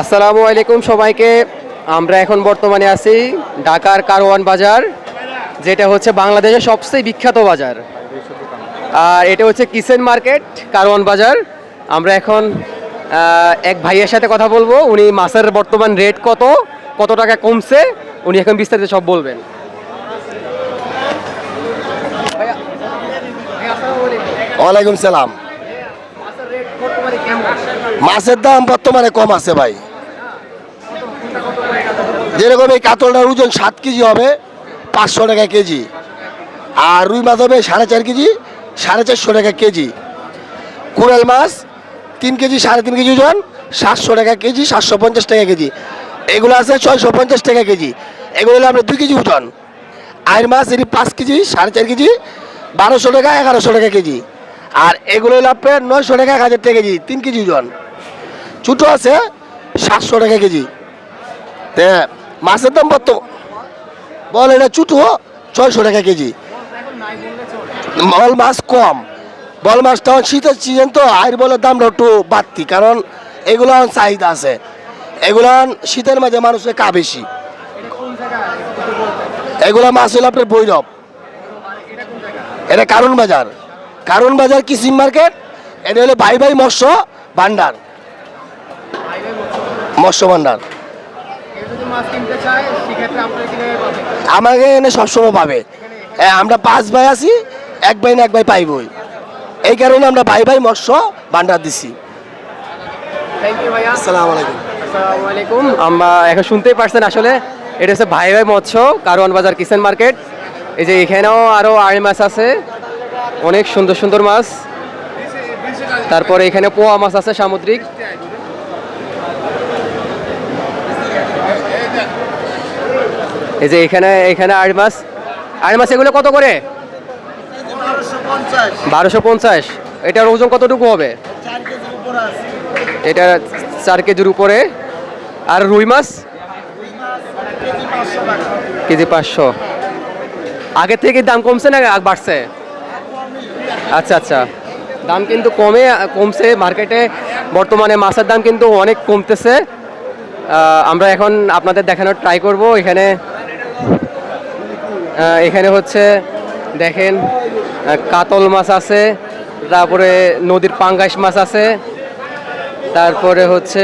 আসসালামু আলাইকুম সবাইকে। আমরা এখন বর্তমানে আছি ঢাকার কারওয়ান বাজার, যেটা হচ্ছে বাংলাদেশের সবচেয়ে বিখ্যাত বাজার। আর এটা হচ্ছে কিচেন মার্কেট কারওয়ান বাজার। আমরা এখন এক ভাইয়ের সাথে কথা বলবো। উনি মাছের বর্তমান রেট কত কত টাকা কমছে উনি এখন বিস্তারিত সব বলবেন। ওয়ালাইকুম সালাম। মাছের দাম বর্তমানে কম আছে ভাই। যেরকম এই কাতলটার ওজন 7 কেজি হবে 500 টাকা কেজি, আর রুই মাছ হবে 4.5 কেজি 450 টাকা কেজি। কোরাল মাছ 3 কেজি 3.5 কেজি ওজন 700 টাকা কেজি 750 টাকা কেজি। এগুলো আছে 650 টাকা কেজি। এগুলো হলো আপনার 2 কেজি ওজন। আইর মাছ এটি 5 কেজি 4.5 কেজি 1200 টাকা 1100 টাকা কেজি। আর এগুলো হলো আপনার 900 টাকা 1000 টাকা কেজি 3 কেজি ওজন। ছোটো আছে 700 টাকা কেজি। মাছের দাম কত বল? এটা ছোটো 600 টাকা কেজি। বল মাছ কম। বল মাছটা শীতের সিজন তো আইর বলের দামটা একটু বাড়তি, কারণ এগুলো চাহিদা আছে। এগুলো শীতের মাঝে মানুষের কা বেশি। এগুলো মাছ হলো আপনার ভৈরব। এটা কারণ বাজার, কারণ বাজার কিচিং মার্কেট। এটা হলো ভাই ভাই মৎস্য ভান্ডার, মৎস্য ভান্ডার। আমাকে এনে সবসময় পাবে। আমরা 5 ভাই আছি, এক ভাই না এক ভাই পাইবই। এই কারণে আমরা ভাই ভাই মৎস্য ভান্ডার দিছি। আসসালামু আলাইকুম। আসসালামু আলাইকুম। আমরা এখন শুনতেই পারছেন, আসলে এটা হচ্ছে ভাই ভাই মৎস্য কারওয়ান বাজার কিচেন মার্কেট। এই যে এখানেও আরও আড়ি মাছ আছে, অনেক সুন্দর সুন্দর মাছ। তারপরে এখানে পোয়া মাছ আছে সামুদ্রিক। এই যে এখানে এখানে আড়ি মাছ এগুলো কত করে? 1250। এটার ওজন কতটুকু হবে? এটা 4 কেজির উপরে। আর রুই মাছ কেজি 500। আগের থেকে দাম কমছে না বাড়ছে? আচ্ছা আচ্ছা, দাম কিন্তু কমছে মার্কেটে। বর্তমানে মাছের দাম কিন্তু অনেক কমতেছে। আমরা এখন আপনাদের দেখানোর ট্রাই করব। এখানে হচ্ছে দেখেন কাতল মাছ আছে, তারপরে নদীর পাঙ্গাস মাছ আছে, তারপরে হচ্ছে